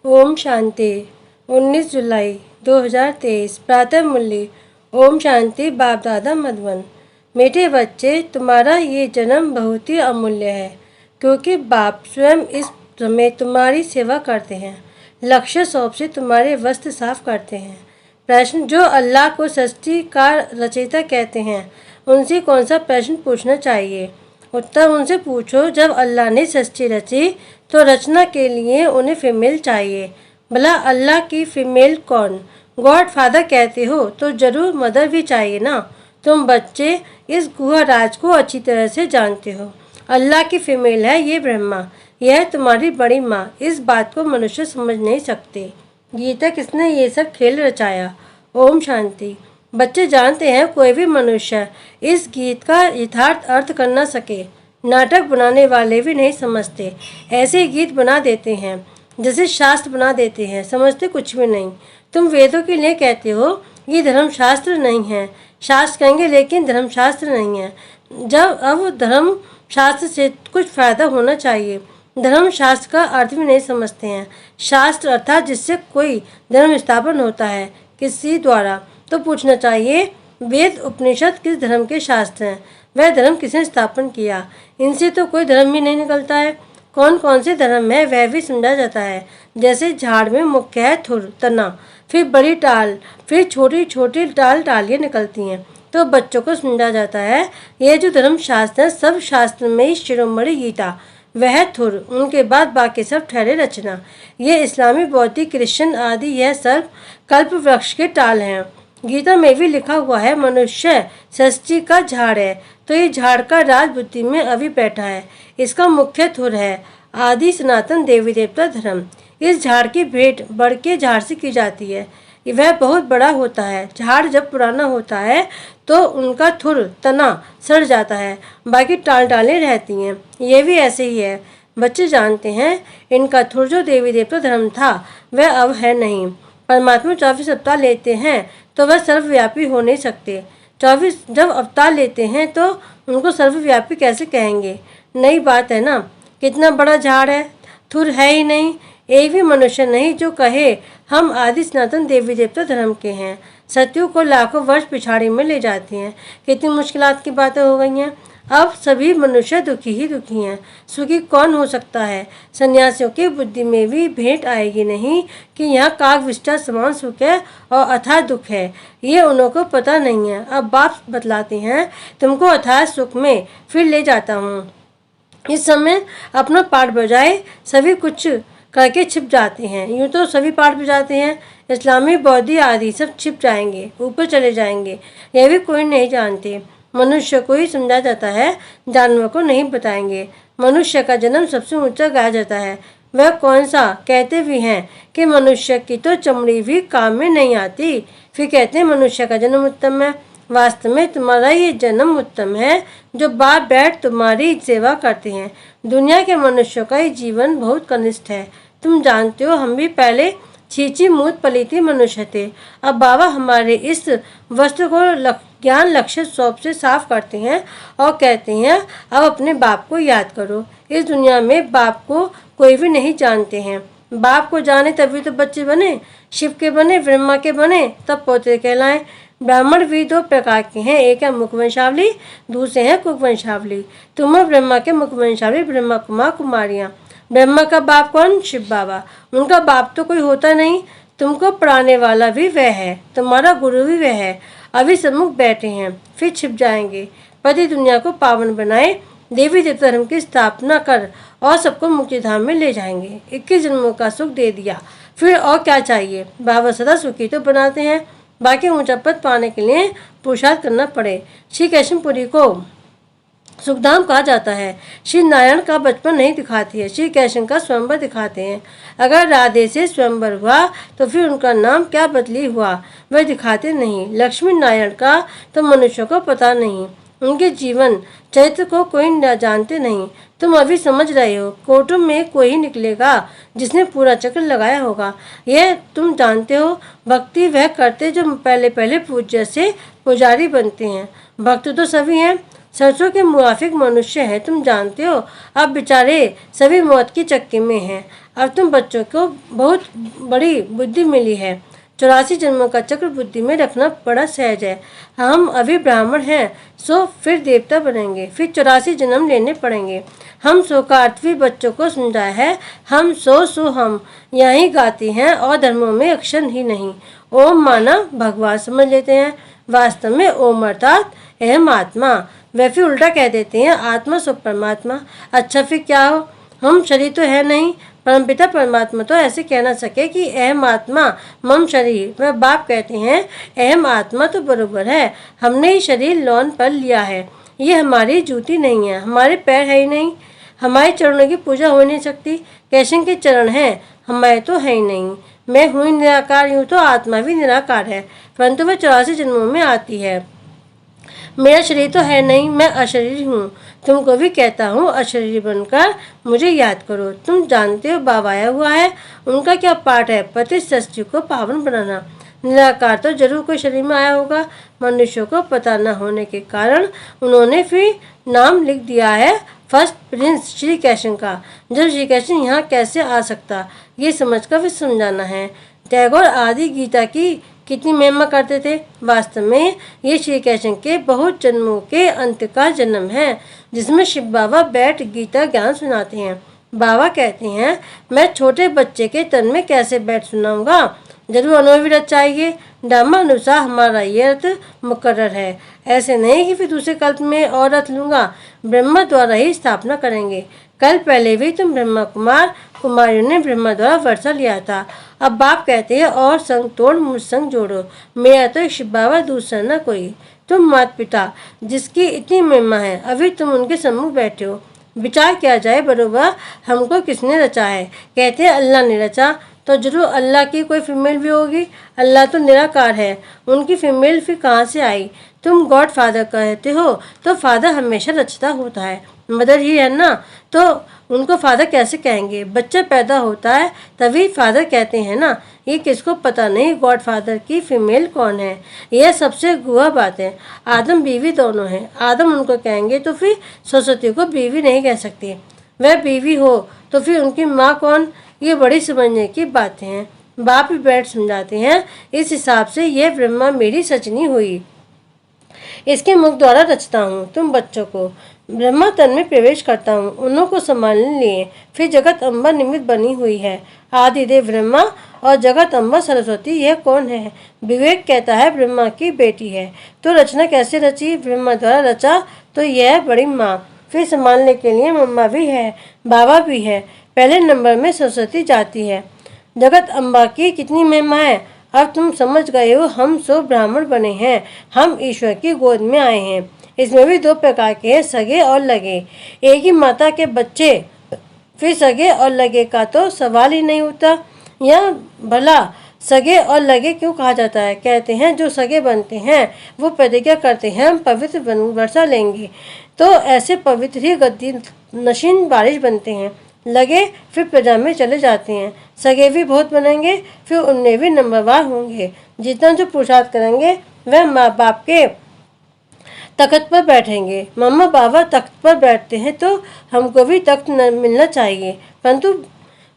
ओम शांति। 19 जुलाई 2023 प्रातः मुरली। ओम शांति। बाप दादा मधुबन। मीठे बच्चे, तुम्हारा ये जन्म बहुत ही अमूल्य है, क्योंकि बाप स्वयं इस समय तुम्हारी सेवा करते हैं। लक्ष्य सौंप से तुम्हारे वस्त्र साफ करते हैं। प्रश्न: जो अल्लाह को सृष्टि का रचयिता कहते हैं, उनसे कौन सा प्रश्न पूछना चाहिए? उत्तर: उनसे पूछो, जब अल्लाह ने सृष्टि रची तो रचना के लिए उन्हें फीमेल चाहिए। भला अल्लाह की फीमेल कौन? गॉड फादर कहते हो तो जरूर मदर भी चाहिए ना। तुम बच्चे इस गुहा राज को अच्छी तरह से जानते हो। अल्लाह की फीमेल है ये ब्रह्मा, यह तुम्हारी बड़ी माँ। इस बात को मनुष्य समझ नहीं सकते। गीता किसने ये सब खेल रचाया? ओम शांति। बच्चे जानते हैं, कोई भी मनुष्य इस गीत का यथार्थ अर्थ कर न सके। नाटक बनाने वाले भी नहीं समझते, ऐसे गीत बना देते हैं जैसे शास्त्र बना देते हैं, समझते कुछ भी नहीं। तुम वेदों के लिए कहते हो ये धर्मशास्त्र नहीं है, शास्त्र कहेंगे लेकिन धर्मशास्त्र नहीं है। जब अब धर्म शास्त्र से कुछ फायदा होना चाहिए। धर्मशास्त्र का अर्थ भी नहीं समझते हैं। शास्त्र अर्थात जिससे कोई धर्म स्थापन होता है किसी द्वारा, तो पूछना चाहिए वेद उपनिषद किस धर्म के शास्त्र हैं, वह धर्म किसने स्थापन किया? इनसे तो कोई धर्म ही नहीं निकलता है। कौन कौन से धर्म है वह भी समझा जाता है। जैसे झाड़ में मुख्य है थुर, तना, फिर बड़ी टाल, फिर छोटी छोटी टालियाँ निकलती हैं, तो बच्चों को समझा जाता है ये जो धर्म शास्त्र है सब शास्त्र में शिरोमणि गीता वह थुर, उनके बाद बाकी सब ठहरे रचना। ये इस्लामी, बौद्धिक, क्रिश्चियन आदि यह सब कल्प वृक्ष के टाल हैं। गीता में भी लिखा हुआ है मनुष्य सृष्टि का झाड़ है, तो ये झाड़ का राज बुद्धि में अभी बैठा है। इसका मुख्य थुर है आदि सनातन देवी देवता धर्म। इस झाड़ की भेंट बढ़ के झाड़ से की जाती है, वह बहुत बड़ा होता है। झाड़ जब पुराना होता है तो उनका थुर, तना सड़ जाता है, बाकी टालें रहती हैं। ये भी ऐसे ही है। बच्चे जानते हैं इनका थुर जो देवी देवता धर्म था वह अब है नहीं। परमात्मा 24 अवतार लेते हैं तो वह सर्वव्यापी हो नहीं सकते। 24 जब अवतार लेते हैं तो उनको सर्वव्यापी कैसे कहेंगे? नई बात है ना। कितना बड़ा झाड़ है, थुर है ही नहीं। एक भी मनुष्य नहीं जो कहे हम आदि सनातन देवी देवता धर्म के हैं। सत्यु को लाखों वर्ष पिछाड़ी में ले जाती हैं। कितनी मुश्किलात की बातें हो गई हैं। अब सभी मनुष्य दुखी ही दुखी हैं। सुखी कौन हो सकता है? सन्यासियों की बुद्धि में भी भेंट आएगी नहीं कि यहाँ काग विष्टा समान सुख है और अथाह दुख है। ये उनको पता नहीं है। अब बाप बतलाते हैं तुमको अथाह सुख में फिर ले जाता हूँ। इस समय अपना पाठ बजाए सभी कुछ करके छिप जाते हैं। यूँ तो सभी पाठ बजाते हैं, इस्लामी, बौद्धी आदि सब छिप जाएंगे, ऊपर चले जाएंगे। यह भी कोई नहीं जानते। मनुष्य को ही समझा जाता है, जानवर को नहीं बताएंगे। मनुष्य का जन्म सबसे ऊंचा गाया जाता है। वह कौन सा? कहते भी हैं कि मनुष्य की तो चमड़ी भी काम में नहीं आती, फिर कहते हैं मनुष्य का जन्म उत्तम है। वास्तव में तुम्हारा ये जन्म उत्तम है जो बाप बैठ तुम्हारी सेवा करते हैं। दुनिया के मनुष्यों का ये जीवन बहुत कनिष्ठ है। तुम जानते हो हम भी पहले छींची मूत पलीती मनुष्य थे। अब बाबा हमारे इस वस्त्र को ज्ञान लक्ष्य सौंप से साफ करते हैं और कहते हैं अब अपने बाप को याद करो। इस दुनिया में बाप को कोई भी नहीं जानते हैं। बाप को जाने तभी तो बच्चे बने, शिव के बने, ब्रह्मा के बने, तब पोते कहलाएं। ब्राह्मण भी दो प्रकार के हैं, एक है मुखवंशावली, दूसरे हैं कुकवंशावली। तुम ब्रह्मा के मुखवंशावली, ब्रह्मा कुमार कुमारियाँ। ब्रह्मा का बाप कौन? शिव बाबा। उनका बाप तो कोई होता नहीं। तुमको पढ़ाने वाला भी वह है, तुम्हारा गुरु भी वह है। अभी सम्मुख बैठे हैं, फिर छिप जाएंगे। पति दुनिया को पावन बनाए, देवी देवता धर्म की स्थापना कर और सबको मुक्ति धाम में ले जाएंगे। 21 जन्मों का सुख दे दिया, फिर और क्या चाहिए? बाबा सदा सुखी तो बनाते हैं, बाकी ऊंचा पद पाने के लिए पुरुषार्थ करना पड़े। श्री कृष्णपुरी को सुखधाम कहा जाता है। श्री नारायण का बचपन नहीं दिखाती है, श्री कृष्ण का स्वयंवर दिखाते हैं। अगर राधे से स्वयंवर हुआ तो फिर उनका नाम क्या बदली हुआ वह दिखाते नहीं। लक्ष्मी नारायण का तो मनुष्यों को पता नहीं, उनके जीवन चरित्र को कोई न जानते नहीं। तुम अभी समझ रहे हो, कोर्टों में कोई निकलेगा जिसने पूरा चक्र लगाया होगा। यह तुम जानते हो। भक्ति वह करते जो पहले पहले पूज्य से पुजारी बनते हैं। भक्त तो सभी हैं, सरसों के मुआफिक मनुष्य हैं, तुम जानते हो। अब बेचारे सभी मौत की चक्की में हैं। अब तुम बच्चों को बहुत बड़ी बुद्धि मिली है। 84 जन्मों का चक्र बुद्धि में रखना बड़ा सहज है। हम अभी ब्राह्मण हैं, सो फिर देवता बनेंगे, फिर 84 जन्म लेने पड़ेंगे। हम सो का अर्थ भी बच्चों को समझाया है। हम सो हम यहीं गाती हैं और धर्मों में अक्षर ही नहीं। ओम माना भगवान समझ लेते हैं, वास्तव में ओम अर्थात अहम आत्मा। वे फिर उल्टा कह देते हैं आत्मा सो परमात्मा। अच्छा फिर क्या हो, हम शरीर तो है नहीं। परमपिता परमात्मा तो ऐसे कह ना सके कि अहम आत्मा मम शरीर। वह बाप कहते हैं अहम आत्मा तो बरोबर है, हमने ही शरीर लोन पर लिया है। ये हमारी जूती नहीं है, हमारे पैर है ही नहीं, हमारे चरणों की पूजा हो नहीं सकती। कैसे के चरण हैं, हमारे तो है ही नहीं। मैं हूँ निराकार, यूँ तो आत्मा भी निराकार है, परंतु वह 84 जन्मों में आती है। मेरा शरीर तो है नहीं, मैं अशरीर हूँ। तुमको भी कहता हूँ अशरीर बनकर मुझे याद करो। तुम जानते हो बाबा आया हुआ है, उनका क्या पाठ है, पति सृष्टि को पावन बनाना। निराकार तो जरूर कोई शरीर में आया होगा, मनुष्यों को पता न होने के कारण उन्होंने फिर नाम लिख दिया है फर्स्ट प्रिंस श्री कृष्ण का। जब श्री कृष्ण यहाँ कैसे आ सकता, ये समझकर फिर समझाना है। टैगोर आदि गीता की कितनी महिमा करते थे। वास्तव में ये श्री कृष्ण के बहुत जन्मों के अंत का जन्म है, जिसमें शिव बाबा बैठ गीता ज्ञान सुनाते हैं। बाबा कहते हैं मैं छोटे बच्चे के तन में कैसे बैठ सुनाऊंगा, जरूर अनुभवी रथ चाहिए। धर्मानुसार हमारा ये रथ मुकर्रर है, ऐसे नहीं कि फिर दूसरे कल्प में और रथ लूंगा। ब्रह्मा द्वारा ही स्थापना करेंगे। कल पहले भी तुम ब्रह्मा कुमारियों ने ब्रह्मा द्वारा वर्षा लिया था। अब बाप कहते हैं और संग तोड़ मुझ संग जोड़ो, मेरा तो शिव बाबा दूसरा न कोई। तुम माता पिता जिसकी इतनी महिमा है, अभी तुम उनके सम्मुख बैठे हो। विचार किया जाए बरोबर हमको किसने रचा है। कहते हैं अल्लाह ने रचा, तो जरूर अल्लाह की कोई फीमेल भी होगी। अल्लाह तो निराकार है, उनकी फीमेल फिर कहाँ से आई। तुम गॉड फादर कहते हो, तो फादर हमेशा रचता होता है, मदर ही है ना, तो उनको फादर कैसे कहेंगे। बच्चा पैदा होता है तभी फादर कहते हैं ना। ये किसको पता नहीं गॉड फादर की फीमेल कौन है, यह सबसे गुआ बात है। आदम बीवी दोनों हैं, आदम उनको कहेंगे तो फिर सरस्वती को बीवी नहीं कह सकती। वह बीवी हो तो फिर उनकी माँ कौन, ये बड़ी समझने की बातें हैं। बाप भी बैठ समझाते हैं, इस हिसाब से यह ब्रह्मा मेरी सचनी हुई, इसके मुख द्वारा रचता हूँ तुम बच्चों को। ब्रह्मा तन में प्रवेश करता हूँ, उन्हों को संभालने लिए फिर जगत अम्बा निमित्त बनी हुई है। आदिदेव ब्रह्मा और जगत अम्बा सरस्वती, यह कौन है। विवेक कहता है ब्रह्मा की बेटी है, तो रचना कैसे रची, ब्रह्मा द्वारा रचा, तो यह बड़ी माँ। फिर संभालने के लिए मम्मा भी है, बाबा भी है। पहले नंबर में सरस्वती जाती है। जगत अम्बा की कितनी महिमा है। अब तुम समझ गए हो, हम सो ब्राह्मण बने हैं, हम ईश्वर की गोद में आए हैं। इसमें भी दो प्रकार के हैं, सगे और लगे। एक ही माता के बच्चे, फिर सगे और लगे का तो सवाल ही नहीं उठता। यह भला सगे और लगे क्यों कहा जाता है। कहते हैं जो सगे बनते हैं वो प्रतिज्ञा करते हैं हम पवित्र वर्षा लेंगे, तो ऐसे पवित्र ही गद्दी नशीन बारिश बनते हैं। लगे फिर प्रजा में चले जाते हैं। सगे भी बहुत बनेंगे, फिर उनमें भी नंबरवार होंगे। जितना जो पुरुषार्थ करेंगे वह माँ बाप के तख्त पर बैठेंगे। मम्मा बाबा तख्त पर बैठते हैं तो हमको भी तख्त मिलना चाहिए, परंतु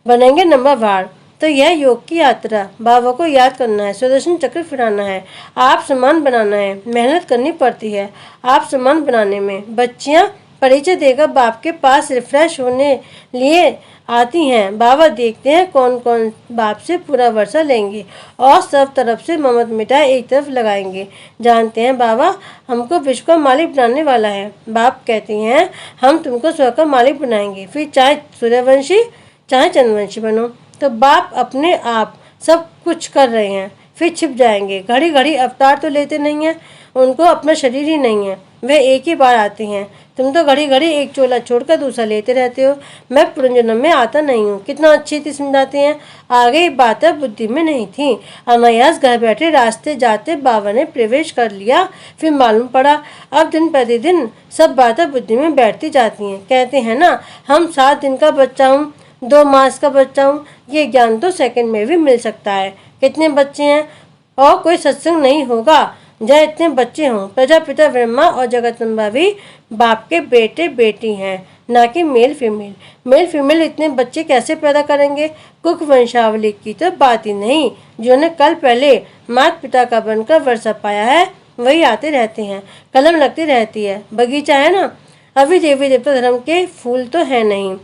बनेंगे नंबरवार। तो यह योग की यात्रा, बाबा को याद करना है, सुदर्शन चक्र फिराना है, आप समान बनाना है, मेहनत करनी पड़ती है आप समान बनाने में। बच्चियाँ परिचय देकर बाप के पास रिफ्रेश होने लिए आती हैं। बाबा देखते हैं कौन कौन बाप से पूरा वर्षा लेंगे और सब तरफ से ममत मिठाई एक तरफ लगाएंगे। जानते हैं बाबा हमको विश्व का मालिक बनाने वाला है। बाप कहते हैं हम तुमको स्वर्ग का मालिक बनाएंगे, फिर चाहे सूर्यवंशी चाहे चंद्रवंशी बनो। तो बाप अपने आप सब कुछ कर रहे हैं, फिर छिप जाएंगे। घड़ी घड़ी अवतार तो लेते नहीं हैं, उनको अपना शरीर ही नहीं है, वह एक ही बार आते हैं। तुम तो घड़ी घड़ी एक चोला छोड़कर दूसरा लेते रहते हो। मैं पुनर्जन्म में आता नहीं हूँ, कितना अच्छी थी समझाते हैं। आगे बातें बुद्धि में नहीं थी, अनायास घर बैठे रास्ते जाते बाबा ने प्रवेश कर लिया, फिर मालूम पड़ा। अब दिन प्रतिदिन सब बातें बुद्धि में बैठती जाती हैं। कहते हैं ना हम 7 दिन का बच्चा हूँ, 2 मास का बच्चा हूँ, ये ज्ञान तो सेकंड में भी मिल सकता है। कितने बच्चे हैं और कोई सत्संग नहीं होगा जहाँ इतने बच्चे हों। प्रजापिता ब्रह्मा और जगदम्बा भी बाप के बेटे बेटी हैं। ना कि मेल फीमेल। मेल फीमेल इतने बच्चे कैसे पैदा करेंगे? कुक वंशावली की तो बात ही नहीं। जिन्होंने कल पहले माता पिता का बनकर वर्षा पाया है वही आते रहते हैं, कलम लगती रहती है। बगीचा है ना, अभी देवी देवता धर्म के फूल तो है नहीं,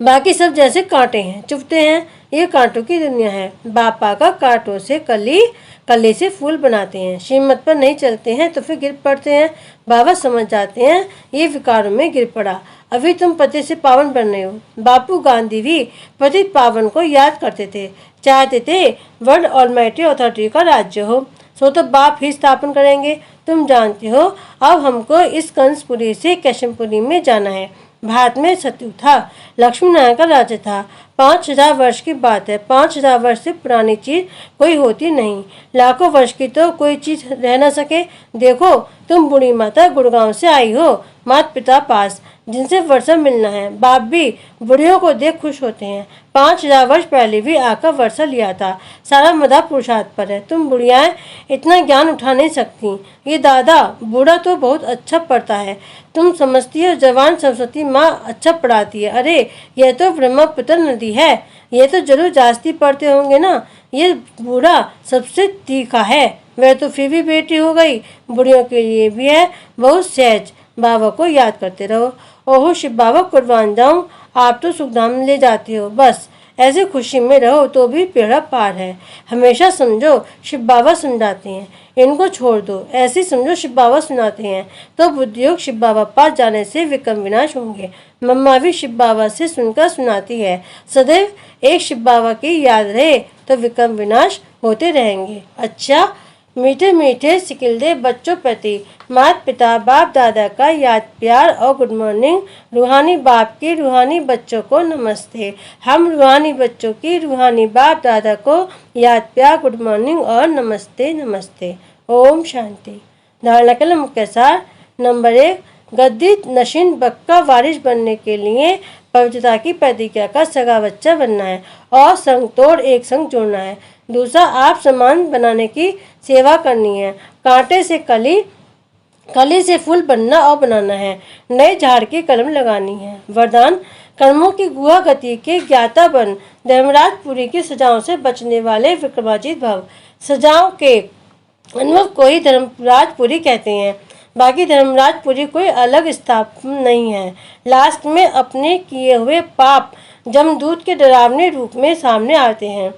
बाकी सब जैसे कांटे हैं, चुभते हैं। ये कांटों की दुनिया है। बापा का कांटों से कली से फूल बनाते हैं। श्रीमत पर नहीं चलते हैं तो फिर गिर पड़ते हैं। बाबा समझ जाते हैं ये विकारों में गिर पड़ा। अभी तुम पति से पावन बन रहे हो। बापू गांधी भी पतित पावन को याद करते थे, चाहते थे वर्ल्ड ऑलमाइटी अथॉरिटी का राज्य हो। सो तो बाप ही स्थापन करेंगे। तुम जानते हो अब हमको इस कंसपुरी से कैशमपुरी में जाना है। भारत में सतयुग था, लक्ष्मी नारायण का राज्य था। 5000 वर्ष की बात है। 5000 वर्ष से पुरानी चीज कोई होती नहीं। लाखों वर्ष की तो कोई चीज रह न सके। देखो तुम बूढ़ी माता गुड़गांव से आई हो माता पिता पास, जिनसे वर्षा मिलना है। बाप भी बुढ़ियों को देख खुश होते हैं। 5000 वर्ष पहले भी आकर वर्षा लिया था। सारा मदा पुरुषार्थ पर है। तुम बुढ़ियाएं इतना ज्ञान उठा नहीं सकती। ये दादा बूढ़ा तो बहुत अच्छा पढ़ता है, तुम समझती हो जवान सरस्वती माँ अच्छा पढ़ाती है। अरे यह तो ब्रह्मपुत्र नदी है, ये तो जरूर जास्ती पढ़ते होंगे ना। ये बूढ़ा सबसे तीखा है। वह तो फिर भी बेटी हो गई। बुढ़ियों के लिए भी है बहुत सहज। बाबा को याद करते रहो। ओहो शिव बाबा कुर्बान जाऊं, आप तो सुखधाम ले जाते हो। बस ऐसे खुशी में रहो तो भी बेड़ा पार है। हमेशा समझो शिव बाबा समझाते हैं, इनको छोड़ दो। ऐसे समझो शिव बाबा सुनाते हैं तो बुद्धियोग शिव बाबा पास जाने से विक्रम विनाश होंगे। मम्मा भी शिव बाबा से सुनकर सुनाती है, सदैव एक शिव बाबा की याद रहे तो विक्रम विनाश होते रहेंगे। अच्छा मीठे मीठे सिकिलदे बच्चों प्रति माता पिता बाप दादा का याद प्यार और गुड मॉर्निंग। रूहानी बाप की रूहानी बच्चों को नमस्ते। हम रूहानी बच्चों की रूहानी बाप दादा को याद प्यार गुड मॉर्निंग और नमस्ते नमस्ते। ओम शांति। धारणा के मुख्य सार। नंबर 1, गद्दी नशीन बक्का वारिश बनने के लिए पवित्रता की प्रतिज्ञा का सगा बच्चा बनना है और संग तोड़ एक संग जोड़ना है। दूसरा, आप सामान बनाने की सेवा करनी है। कांटे से कली से फूल बनना और बनाना है। नए झाड़ की कलम लगानी है। वरदान, कर्मों की गुहा गति के ज्ञाता बन। धर्मराजपुरी की सजाओं से बचने वाले विक्रमाजीत भव। सजाओं के अनुभव को ही धर्मराजपुरी कहते हैं, बाकी धर्मराजपुरी कोई अलग स्थापना नहीं है। लास्ट में अपने किए हुए पाप जमदूत के डरावने रूप में सामने आते हैं।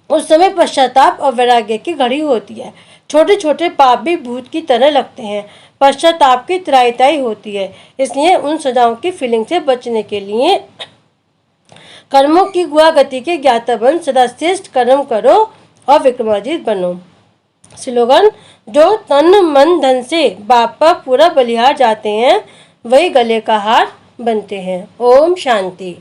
उस समय पश्चाताप और वैराग्य की घड़ी होती है। छोटे छोटे पाप भी भूत की तरह लगते हैं। पश्चाताप की त्राई होती है। इसलिए उन सजाओं की फीलिंग से बचने के लिए कर्मों की गुहा गति के ज्ञाता बन। सदा श्रेष्ठ कर्म करो और विक्रमाजीत बनो। स्लोगन, जो तन मन धन से बाप पर पूरा बलिहार जाते हैं वही गले का हार बनते हैं। ओम शांति।